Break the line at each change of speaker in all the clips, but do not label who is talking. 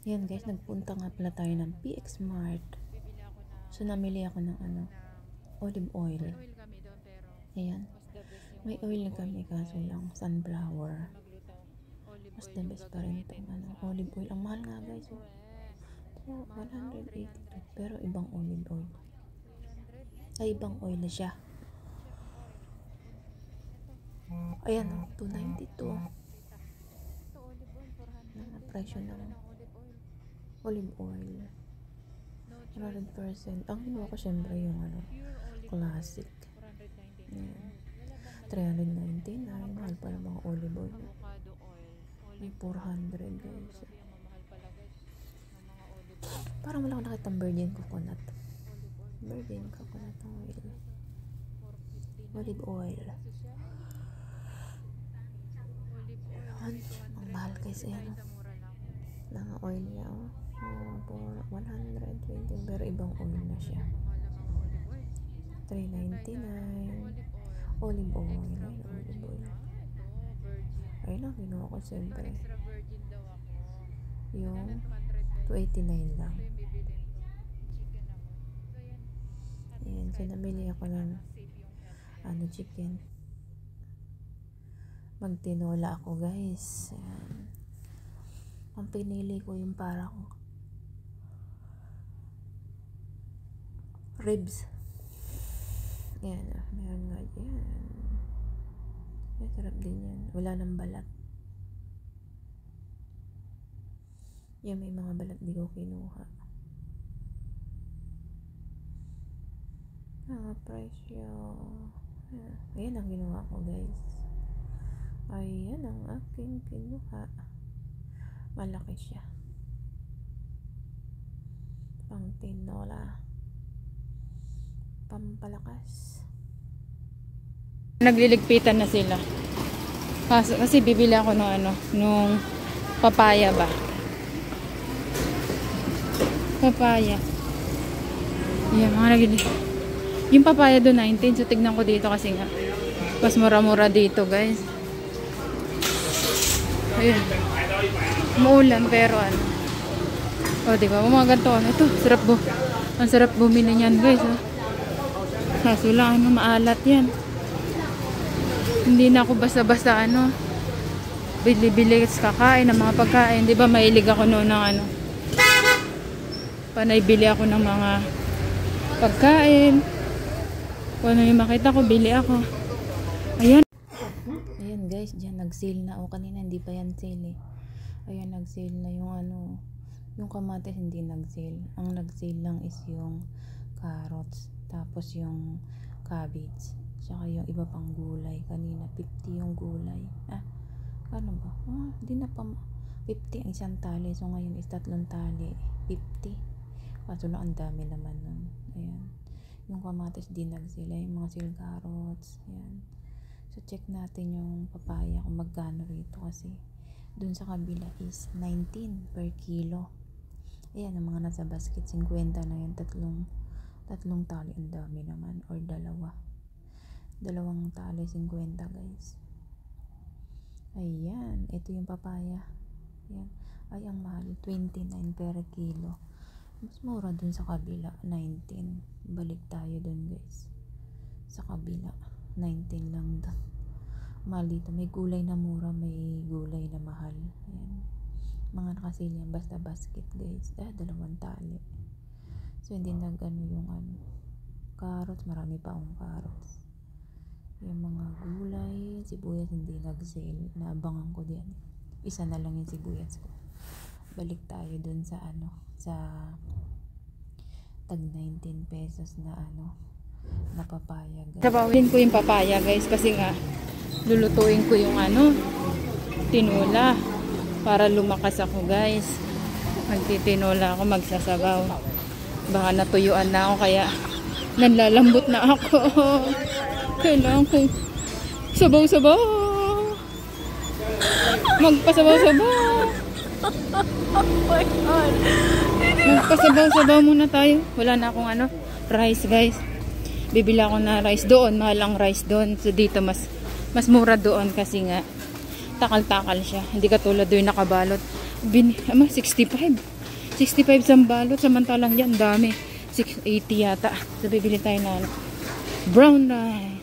Yan guys, nagpunta nga pala tayo ng PX Mart. So namili ako ng olive oil. Ayan. May oil na kami kaso lang sunflower. Mas the best pa rin itong olive oil. Ang mahal nga guys. Oh, 182. Pero ibang olive oil. Ay, ibang oil na siya. Ayan o, 292. Presyo ng olive oil. 100%. Ang kinuha ko syempre yung classic. Ayan. 399. Mahal pa ng mga olive oil. May 400 guys. Parang wala ko nakitang virgin coconut. Virgin coconut oil. Olive oil. Ayan. Ang mahal guys. Ayan. Mga oil niya. For 120. Pero ibang oil na siya. 399. Olive oil. Olive oil. Ayun lang, ginawa ko siyempre. Yung 289 lang. Ayan, so namili ako ng chicken. Magtinola ako guys. Ayan. Ang pinili ko yung parang ribs. Ayan, meron nga dyan. Ay, sarap din yan. Wala nang balat. Yan, may mga balat di ko kinuha. Presyo. Ayan ang kinuha ko guys. Ayan ang aking kinuha. Malaki siya. Pang tinola. Pampalakas.
Nagliligpitan na sila. Kasi bibili ako ng nung papaya ba? Papaya. Yan, mga nagliligpitan. Yung papaya doon 19, so tignan ko dito kasi nga mas mura-mura dito, guys. Ayun. Muulan pero oh, di ba? Mga ganito. Ito, sarap ang sarap bumili niyan, guys. Kaso lang, maalat yan. Hindi na ako basta-basta bili-bili kakain ng mga pagkain. Di ba mahilig ako noon ng panay bili ako ng mga pagkain. Kung ano yung makita ko, bili ako. Ayan.
Ayan guys, dyan nag-sale na. O kanina hindi pa yan sale eh. Ayan, nag-sale na yung yung kamatis hindi nag-sale. Ang nag-sale lang is yung carrots. Tapos yung cabbage. Tsaka yung iba pang gulay. Kanina 50 yung gulay. Ano ba? Hindi na pa 50 ang isang tali. So ngayon is 3 tali. 50. Kaso lang ang dami naman nun. Ayan. Yung kamatis din nagsila. Yung mga sale carrots. Ayan. So check natin yung papaya kung magkano rito kasi dun sa kabila is 19 per kilo. Ayan ang mga nasa basket. 50 na yun. Tatlong tali. Ang dami naman. Or dalawang tali 50 guys. Ayan, ito yung papaya. Ayan. Ay, ang mahal 29 per kilo. Mas mura dun sa kabila 19. Balik tayo dun guys. Sa kabila 19 lang dun. Mahal dito. May gulay na mura, may gulay na mahal. Ayan. Mga nakasilyan basta basket guys. Dalawang tali. So hindi yung carrots, marami pa akong carrots. Yung mga gulay, sibuyas hindi nag-sale. Naabangan ko diyan. Isa na lang yung sibuyas ko. Balik tayo dun sa sa tag 19 pesos na na papaya guys.
Sabawin ko yung papaya guys kasi nga lulutuin ko yung tinola para lumakas ako guys. Magtitinola ako, magsasabaw. Baka natuyuan na ako kaya nanlalambot na ako. Kailangan kong sabaw-sabaw. Magpasabaw-sabaw. Oh my God. Magpasabaw-sabaw muna tayo. Wala na akong rice guys. Bibila ako na rice doon. Mahal ang rice doon. So dito mas mura doon kasi nga takal-takal siya. Hindi katulad doon nakabalot. 65. 65 sa balot. Samantalang yan, dami. 680 yata. So, bibili tayo na brown rice.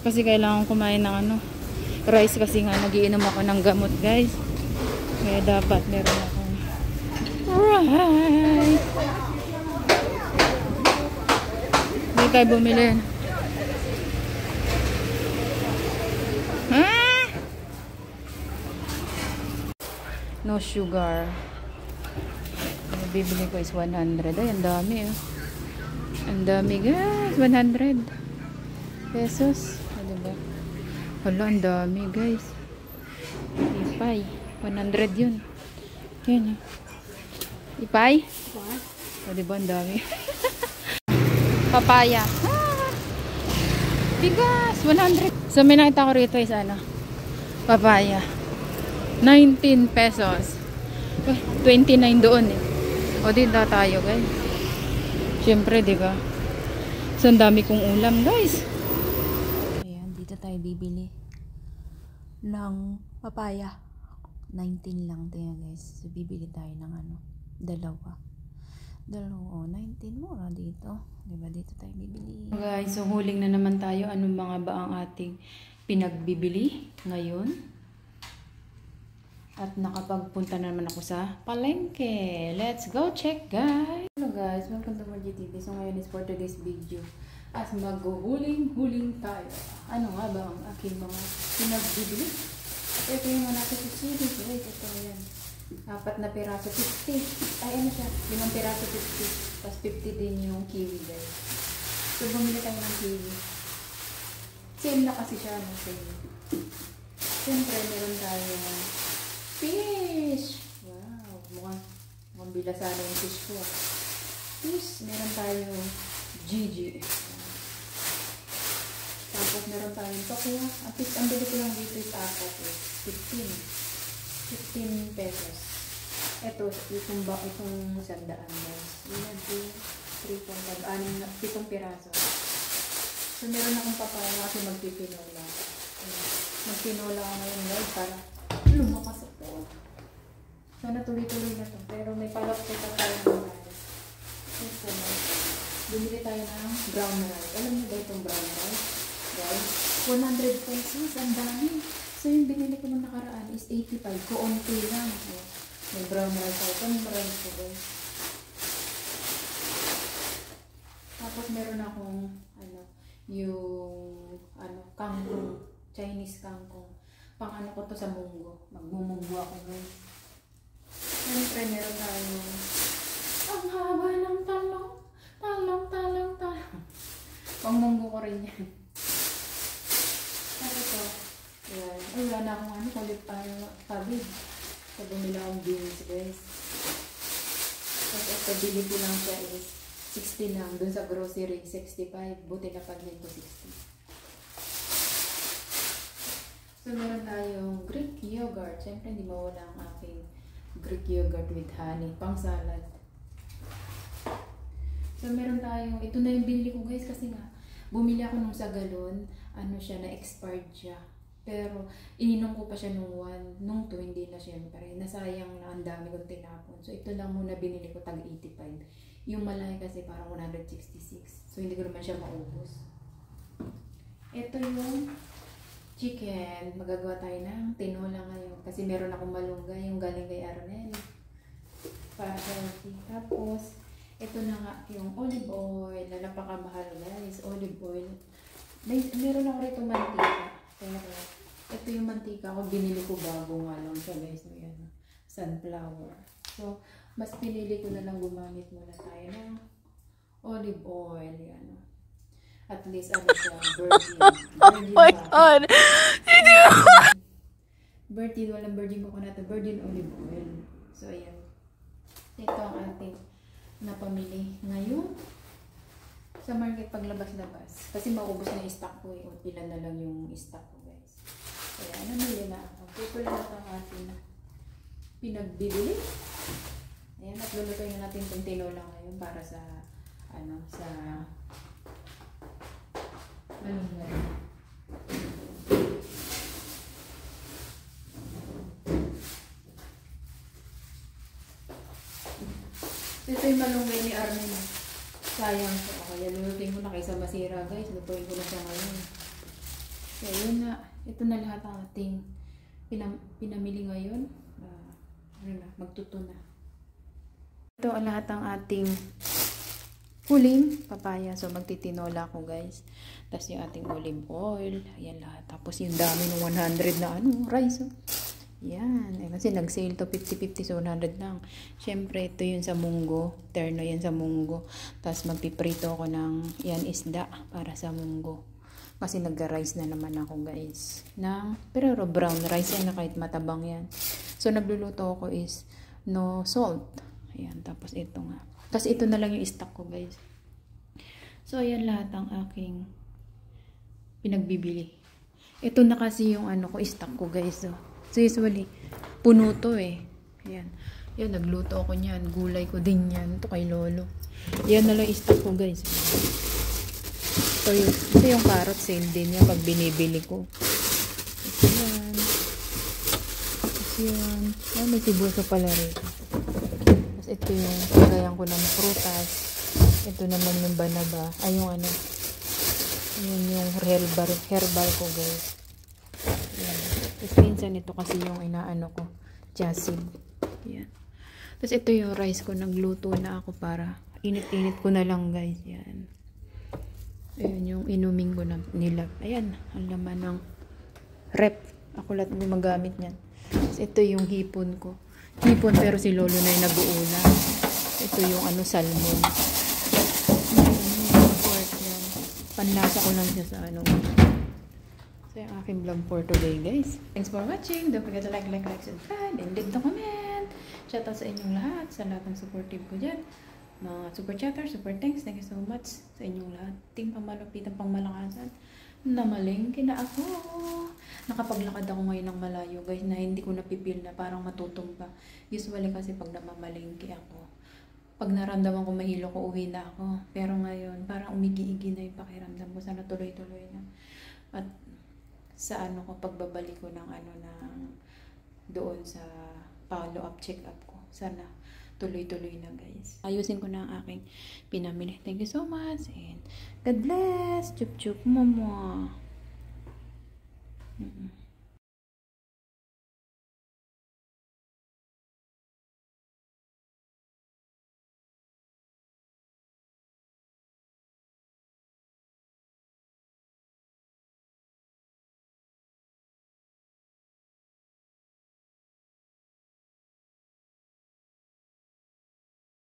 Kasi kailangan kumain ng rice kasi nga nagiinom ako ng gamot, guys. Kaya dapat meron akong rice. Hindi tayo bumili. No sugar. Ang bibili ko is 100. Ay, ang dami. Ang dami, guys. 100 pesos. Diba? Hala, ang dami, guys. Ipay. 100 yun. Yan. Ipay? O, diba, ang dami. Papaya. Bigas. 100. So, may nakita ko rito is papaya. 19 pesos. 29 doon eh. O, dito tayo, guys. Siyempre, diba? So, ang dami kong ulam, guys.
Ayan, dito tayo bibili ng papaya. 19 lang tayo, guys. So, bibili tayo ng dalawa. 19 mura dito. Diba, dito tayo bibili.
Guys, so huling na naman tayo. Anong mga ba ang ating pinagbibili ngayon? At nakapagpunta na naman ako sa palengke. Let's go check, guys! Hello guys, welcome to Margie TV. So ngayon is for today's video. As maghuhuling tayo. Ano nga ba ang aking mga pinagbibili? Ito yung mga nasa sisili. Guys, ito yan. 4 na piraso, 50. Ay, ano siya? 5 piraso, 50. Tapos 50 din yung kiwi, guys. So bumili tayo ng kiwi. Same na kasi siya, same. Siyempre, meron tayo fish! Wow! Mukhang bilasana yung fish ko. Fish! Meron tayo Gigi. Tapos meron tayong tokwa. Ang bili ko lang dito is 15 pesos. Ito, itong sandaan, guys. 1, 2, 3, 4, 5, 7 piraso. So meron akong papaya kasi magpipinola. Magpinola ako ngayon, guys, para lumakas ako. Sana tuloy-tuloy na to. Pero may palakot pa tayo ng rice. Ito na. Bumili tayo ng brown rice. Alam niyo ba itong brown rice? Guys, 100 pesos. Ang dami. So yung binili ko nung nakaraan is 85. Kuunti lang. May brown rice ako. Anong rice ko, guys? Tapos meron akong kangkong. Chinese kangkong. Pang ko to sa munggo. Magmumunggo ako, guys. Siyempre, meron tayo ang haba ng talong. Pang munggo ko rin yan. Tapos ito. Yan. Ay, wala na akong kulit cabbage. So, bumila akong beans, guys. Tapos ito, bili ko lang siya is 60 lang. Dun sa grocery, 65. Buti na pag-din ko 60. So, meron tayong Greek yogurt. Siyempre, hindi mawala ang aking Greek yogurt with honey. Pang salad. So, meron tayong, ito na yung binili ko, guys, kasi nga, bumili ako nung sa galon, siya, na-expired siya. Pero, ininom ko pa siya nung 2, hindi na siyempre. Nasayang na, ang dami kong tinapon. So, ito lang muna binili ko, tag 85. Yung malaki kasi parang 166. So, hindi ko naman siya maubos. Ito yung chicken. Magagawa tayo ng tinola ngayon. Kasi meron akong malunggay, yung galing kay Arnel. Para healthy. Tapos, ito na nga yung olive oil. Na napakamahal, guys. Olive oil. Meron ako rito mantika. Pero, ito yung mantika ko. Binili ko bago nga lang siya, guys. May sunflower. So, mas pinili ko na lang gumamit muna tayo ng olive oil. Yan. At least, siya, virgin. Oh my God! Virgin, walang virgin coconut, virgin olive oil. So, ayan. Ito ang ating napamili ngayon sa market paglabas-labas. Kasi maubos na yung stock ko eh. O, ilan na lang yung stock ko, guys. Kaya, namili na ako. Ito lang ang ating pinagbibili. Ayan, at lulutuin na natin itong tinola ngayon para sa, sa malunggay.
Ito yung malunggay ni Armin. Sayang ko. Kaya lulutuin ko na kaysa masira guys. Lutuin ko na siya ngayon. So yun na. Ito na lahat ang ating pinamili ngayon. Magtuto na. Ito ang lahat ang ating huling papaya. So magtitinola ko guys. Tapos yung ating olive oil. Ayan lahat. Tapos yung dami ng 100 na rice. Yan. Kasi nag-sale to 50-50 so 100 lang. Siyempre ito yung sa munggo. Terno yan sa munggo. Tapos magpiprito ako ng yan isda para sa munggo. Kasi nag-rice na naman ako guys. Pero brown rice yan na kahit matabang yan. So nagluluto ako is no salt. Ayan. Tapos ito nga. Tapos ito na lang yung stock ko guys. So ayan lahat ang aking pinagbibili. Ito na kasi yung ko stock ko guys. So usually, puno to eh. Ayan. Yan, nagluto ako niyan. Gulay ko din yan. Ito kay Lolo. Yan na lang stock ko guys. Ito yung carrot sale din yan pag binibili ko. Ito yan. Tapos yan. Yan, may sibuyas pala rin. Tapos ito yung kagayan ko ng prutas. Ito naman yung banaba. Ay yung Yun yung herbal ko guys. Yan. Tapos minsan ito kasi yung inaano ko. Jasib. Yan. Tapos ito yung rice ko. Nagluto na ako para init-init ko na lang guys. Yan. Ayan yung inuming ko na nila. Ayan. Ang laman ng rep. Ako lahat may magamit niyan. Tapos ito yung hipon ko. Hipon pero si Lolo na yung nag-uula. Ito yung salmon. Panlasa ko lang siya sa So, yung aking vlog for today, guys. Thanks for watching. Don't forget to like, subscribe, and leave the comment. Shoutout sa inyong lahat, sa lahat ng supportive ko dyan. Mga super chatters, super thanks. Thank you so much sa inyong lahat. Team pangmalupit, pangmalakasan. Namalengke na ako. Nakapaglakad ako ngayon ng malayo, guys, na hindi ko napipil na parang matutumba. Usually kasi pag namamalengke ako, pag naramdaman ko mahilo ko, uwi na ako. Pero ngayon, parang umigi-igi na yung pakiramdam ko. Sana tuloy-tuloy na. At sa ko, pagbabalik ko ng doon sa follow-up, check-up ko. Sana tuloy-tuloy na guys. Ayusin ko na ang aking pinamili. Thank you so much. And God bless. Chup-chup, mama.